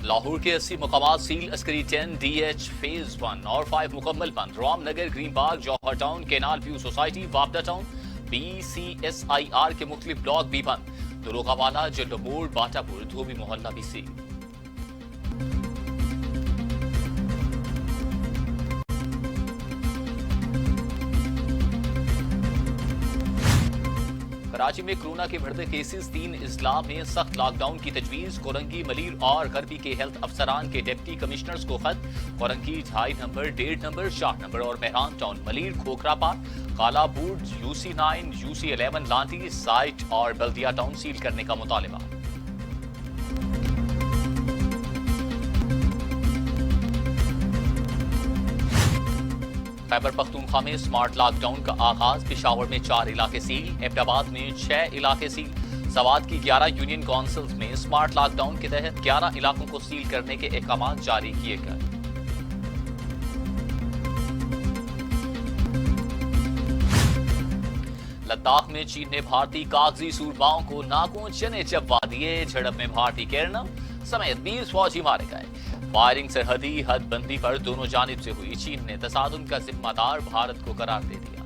लाहौर के 80 मकामात seal, Askari 10 DH phase 1 और 5 मुकम्मल बंद। Ramnagar, green park, Johar town, canal view society, वापडा टाउन, BCSIR के मुख्तलिफ ब्लॉक भी बंद। दुलोकावाला, जंडोमोड़, बाटापुर, धोबी मोहल्ला भी सील। कराची में कोरोना के बढ़ते केसेस, 3 अजला में सख्त लॉकडाउन की तजवीज। कोरंगी, मलीर और गरबी के हेल्थ अफसरान के डिप्टी कमिश्नर्स को खत। कोरंगी 2.5 नंबर, 1.5 नंबर, 4 नंबर और मेहरान टाउन, मलीर, खोखरा पार, कालाबूट, UC9, UC11 लांटी साइट और बल्दिया टाउन सील करने का मुतालिबा। खैबर पख्तूनख्वा में स्मार्ट लॉकडाउन का आगाज। पेशावर में 4 इलाके सील, एबटाबाद में 6 इलाके सील। सवात की 11 यूनियन काउंसिल्स में स्मार्ट लॉकडाउन के तहत 11 इलाकों को सील करने के अहकाम जारी किए गए। लद्दाख में चीन ने भारतीय कागजी सूरमाओं को नाकों चने चबवा दिए। झड़प में भारतीय कैरनम समेत 20 फौजी मारे गए। फायरिंग सरहदी हदबंदी पर दोनों जानिब से हुई। चीन ने तसादुम का जिम्मेदार भारत को करार दे दिया।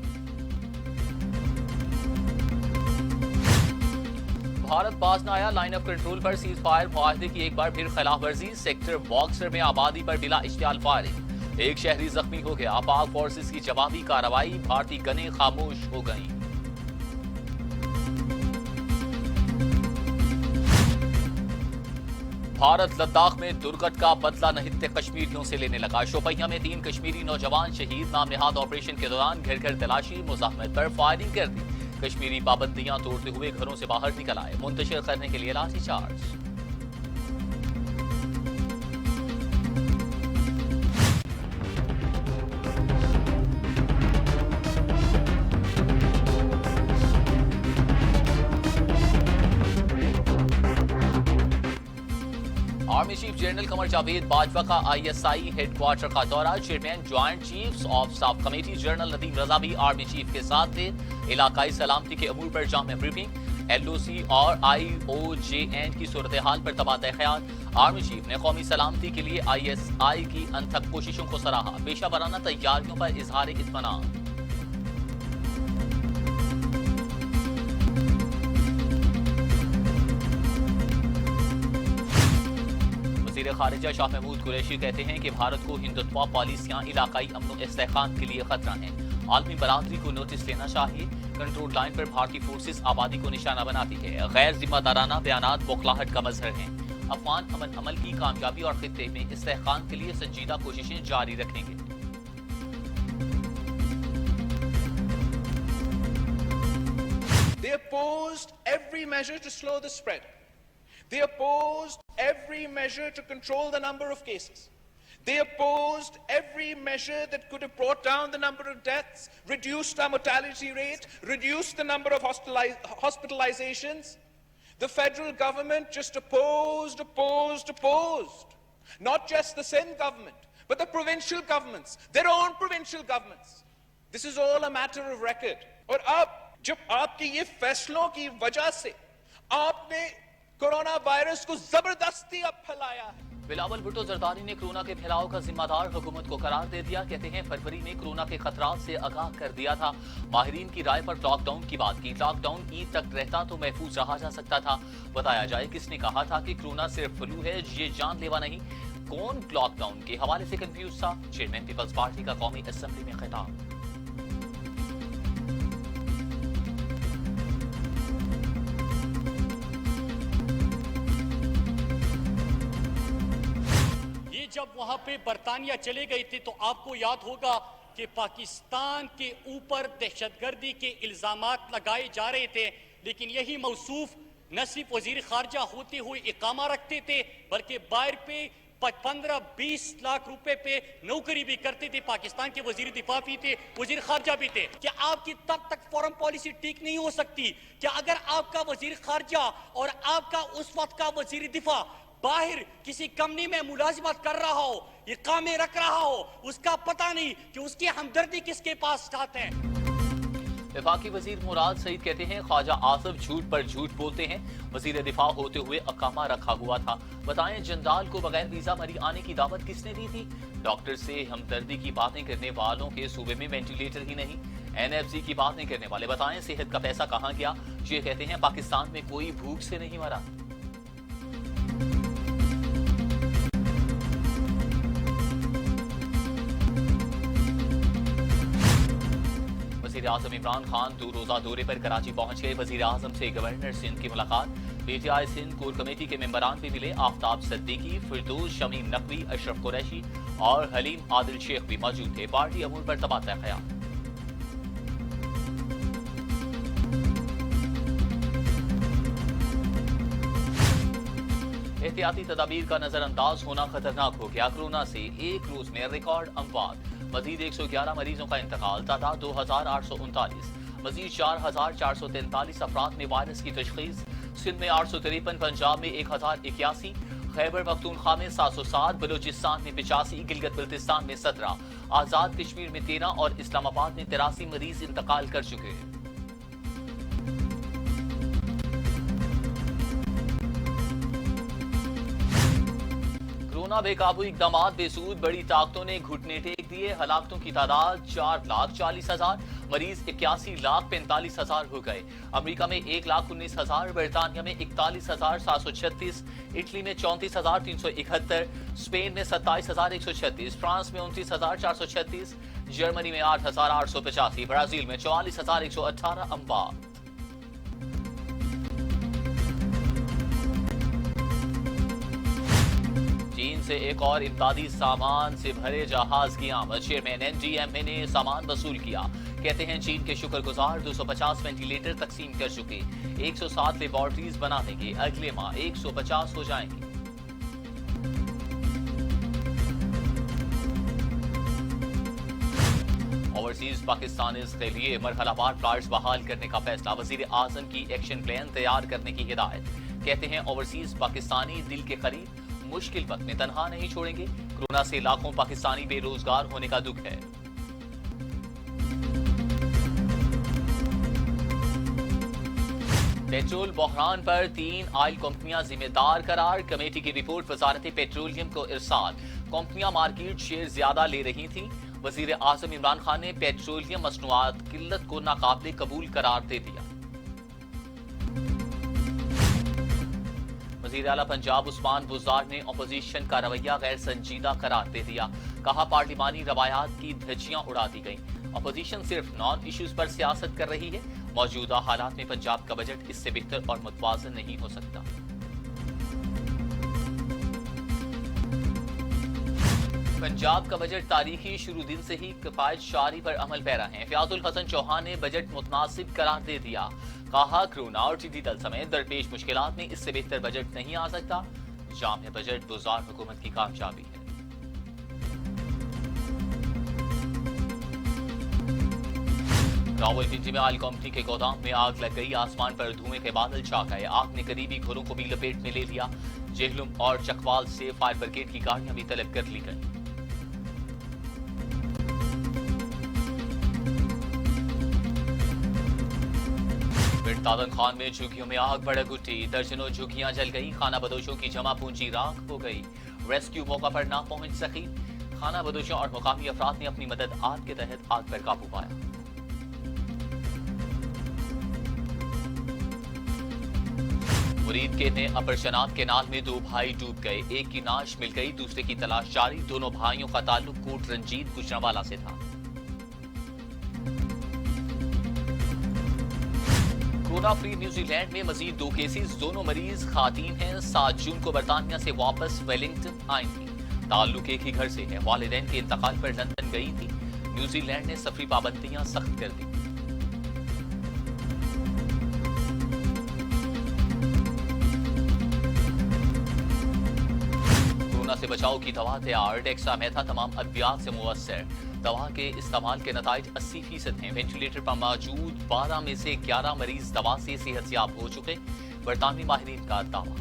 भारत पास न आया लाइन ऑफ कंट्रोल पर सीज फायर मुआहदे की एक बार फिर खिलाफ वर्जी। सेक्टर बॉक्सर में आबादी पर बिला इश्तियाल फायरिंग, एक शहरी जख्मी हो गया। पाक फोर्सेस की जवाबी कार्रवाई, भारतीय गनें खामोश हो गईं। भारत लद्दाख में दुर्घट का बदला नहित्ते कश्मीरियों से लेने लगा। शोपियां में 3 कश्मीरी नौजवान शहीद। नाम नेहाद ऑपरेशन के दौरान घर घर तलाशी, मुजाहमत पर फायरिंग कर दी। कश्मीरी पाबंदियां तोड़ते हुए घरों से बाहर निकल आए। मुंतशिर करने के लिए लाठीचार्ज। Army chief general Qamar Javed Bajwa का ISI हेडक्वार्टर का दौरा। Chairman joint chiefs of staff committee general Nadeem Raza भी आर्मी चीफ के साथ थे। इलाकाई सलामती के अमूर पर जाम ब्रीफिंग। LOC और IOJN की सूरत हाल पर तबादला ख्याल। आर्मी चीफ ने कौमी सलामती के लिए ISI की अनथक कोशिशों को सराहा। पेशा वराना तैयारियों पर इजहार इत्मीनान। वज़ीर खारिजा शाह महमूद कुरैशी कहते हैं कि भारत को हिंदुत्व पॉलिसियां इलाकाई अमन इस्तेहकाम के लिए खतरा हैं। आलमी बरादरी को नोटिस लेना चाहिए। कंट्रोल लाइन पर भारतीय फोर्सेस आबादी को निशाना बनाती है। गैर जिम्मेदाराना बयानात बौखलाहट का मजहर हैं। अफगान अमन अमल की कामयाबी और खित्ते में इस्तेहकाम के लिए संजीदा कोशिशें जारी रखेंगे। They opposed every measure to slow the spread. They opposed every measure to control the number of cases. They opposed every measure that could have brought down the number of deaths, reduced our mortality rate, reduced the number of hospitalizations. The federal government just opposed. Not just the Sindh government, but the provincial governments, their own provincial governments. This is all a matter of record. और अब जब आपके ये फैसलों की वजह से आपने कोरोना वायरस को जबरदस्ती अब फैलाया है। बिलावल भुट्टो जरदारी ने कोरोना के फैलाव का जिम्मेदार हुकूमत को करार दे दिया। कहते हैं फरवरी में कोरोना के खतरात से आगाह कर दिया था। माहिरीन की राय पर लॉकडाउन की बात की। लॉकडाउन ईद तक रहता तो महफूज रहा जा सकता था। बताया जाए किसने कहा था कि कोरोना सिर्फ फ्लू है, ये जानलेवा नहीं। कौन लॉकडाउन के हवाले से कंफ्यूज था? चेयरमैन पीपल्स पार्टी का कौमी असेंबली में खिताब। जब वहां पे बरतानिया चले गए थे तो आपको याद होगा कि पाकिस्तान के ऊपर दहशतगर्दी के इल्जामात लगाए जा रहे थे, लेकिन यही मौसूफ न सिर्फ वजीर खारजा होते हुए इकामा रखते थे बल्कि बाहर पे 15-20 लाख रुपए पे नौकरी भी करते थे। पाकिस्तान के वजीर दिफा भी थे, वजीर खारजा भी थे। क्या आपकी तब तक फॉरेन पॉलिसी ठीक नहीं हो सकती? क्या अगर आपका वजीर खारजा और आपका उस वक्त का वजीर दिफा बाहर किसी कंपनी में मुलाजिमत कर रहा हो, इकामे रख रहा हो, उसका पता नहीं कि उसकी हमदर्दी किसके पास चाहते हैं? वफाकी वजीर मुराद सईद कहते हैं ख्वाजा आसिफ झूठ पर झूठ बोलते हैं। वजीर दिफा होते हुए अकामा रखा हुआ था। बताएं जंदाल को बगैर वीजा मरी आने की दावत किसने दी थी? डॉक्टर से हमदर्दी की बातें करने वालों के सूबे में वेंटिलेटर ही नहीं। NFC की बातें करने वाले बताएं सेहत का पैसा कहां गया? ये कहते हैं पाकिस्तान में कोई भूख से नहीं मरा। वजीर आजम इमरान खान 2 रोजा दौरे पर कराची पहुंच गए। वजीर आजम से गवर्नर सिंध की मुलाकात। PTI सिंध कोर कमेटी के मेंबरान भी मिले। आफ्ताब सिद्दीकी, फिरदौस शमीम नकवी, अशरफ कुरैशी और हलीम आदिल शेख भी मौजूद थे। पार्टी अमूर पर तबादला ख्याल। एहतियाती तदाबीर का नजरअंदाज होना खतरनाक हो गया। कोरोना से एक रोज में रिकॉर्ड अमवात। मजीद 111 मरीजों का इंतकाल। तादाद 2839। मजीद 4443 अफराद में वायरस की तशखीस। सिंध में 853, पंजाब में 1081, खैबर पख्तूनख्वा में 707, बलूचिस्तान में 85, गिलगित बल्तिस्तान में 17, आजाद कश्मीर में 13 और इस्लामाबाद में 83 मरीज इंतकाल कर चुके हैं। कोरोना बेकाबू इकदामात बेसूद। बड़ी ताकतों ने घुटने टेक दिए। हलाकतों की तादाद 4,40,000, मरीज 81,45,000 हो गए। अमेरिका में 1,19,000, बरतानिया में 41,736, इटली में 34,371, स्पेन में 27,136, फ्रांस में 29,436, जर्मनी में 8,885, ब्राजील में 44,118 अमवात। चीन से एक और इमदादी सामान से भरे जहाज की आमद। चेयरमैन NDMA ने सामान वसूल किया। कहते हैं चीन के शुक्रगुजार 250 वेंटिलेटर तकसीम कर चुके। 107 लेबॉर्ट्रीज बना देंगे। अगले माह 150 हो जाएंगे। ओवरसीज पाकिस्तानीज के लिए मरहलावार फ्लाइट्स बहाल करने का फैसला। वजीर आजम की एक्शन प्लान तैयार करने की हिदायत। कहते हैं ओवरसीज पाकिस्तानी दिल के करीब, मुश्किल वक्त में तनहा नहीं छोड़ेंगे। कोरोना से लाखों पाकिस्तानी बेरोजगार होने का दुख है। पेट्रोल बहरान पर 3 ऑयल कंपनियां जिम्मेदार करार। कमेटी की रिपोर्ट वजारत पेट्रोलियम को इरसाल। कंपनियां मार्केट शेयर ज्यादा ले रही थी। वजीर आजम इमरान खान ने पेट्रोलियम मसनूआत किल्लत को नाकाबिले कबूल करार दे दिया। वजीर आला पंजाब उस्मान बुज़दार ने अपोजिशन का रवैया गैर संजीदा करार दे दिया। कहा पार्लिमानी रवायात की धज्जियां उड़ा दी गई। अपोजिशन सिर्फ नॉन इश्यूज पर सियासत कर रही है। मौजूदा हालात में पंजाब का बजट इससे बेहतर और मुतवाज़न नहीं हो सकता। पंजाब का बजट तारीखी शुरू दिन से ही किफायत शारी पर अमल पैरा है। फयाजुल हसन चौहान ने बजट मुतनासिब करार दे दिया। कहा कोरोना और टिड्डी दल समेत दरपेश मुश्किलात में इससे बेहतर बजट नहीं आ सकता। जाम बजट बुज़दार हुकूमत की कामयाबी है। रावलपिंडी में ऑयल कंपनी के गोदाम में आग लग गई। आसमान पर धुएं के बादल छा गए। आग ने करीबी घरों को भी लपेट में ले लिया। जेहलुम और चकवाल से फायर ब्रिगेड की गाड़ियां भी तलब कर ली गई। तादन खान में झुग्गियों में आग भड़क उठी। दर्जनों झुग्गियां जल गई। खाना बदोशों की जमा पूंजी राख हो गई। रेस्क्यू मौका पर ना पहुंच सकी। खाना बदोशों और मुकामी अफराद ने अपनी मदद आग के तहत आग पर काबू पाया। मुरीद के ने अपर शनाब केनाल में 2 भाई डूब गए। एक की नाश मिल गई, दूसरे की तलाश जारी। दोनों भाइयों का ताल्लुक कोट रंजीत गुजरांवाला से था। कोरोना फ्री न्यूजीलैंड में मजीद 2 केसेस। दोनों मरीज खातीन हैं। 7 जून को बरतानिया से वापस वेलिंगटन आई थी। ताल्लुक एक ही घर से है। वालिदैन के इंतकाल पर लंदन गई थी। न्यूजीलैंड ने सफरी पाबंदियां सख्त कर दी। कोरोना से बचाव की दवा तैयार। डेक्सामेथा तमाम अद्वियात से मुअस्सर। दवा के इस्तेमाल के नताइज 80% हैं। वेंटिलेटर पर मौजूद 12 में से 11 मरीज दवा से सेहतयाब हो चुके। बरतानवी माहिरीन का दावा।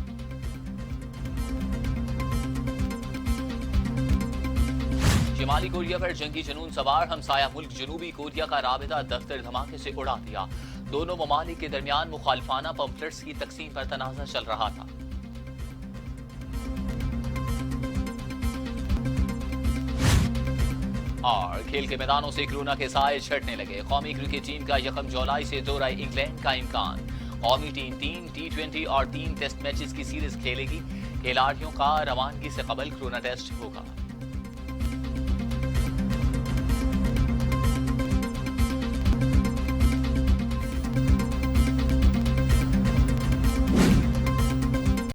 शिमाली कोरिया पर जंगी जुनून सवार हमसाया मुल्क जनूबी कोरिया का राबिता दफ्तर धमाके से उड़ा दिया। दोनों ममालिक के दरमियान मुखालफाना पंपलेट्स की तकसीम पर तनाज़ा चल रहा था। और खेल के मैदानों से कोरोना के साए छटने लगे। कौमी क्रिकेट टीम का 1 जुलाई से दौरा इंग्लैंड का इम्कान। कौमी टीम 3 T20 और 3 टेस्ट मैचेस की सीरीज खेलेगी। खिलाड़ियों का रवानगी से कबल कोरोना टेस्ट होगा।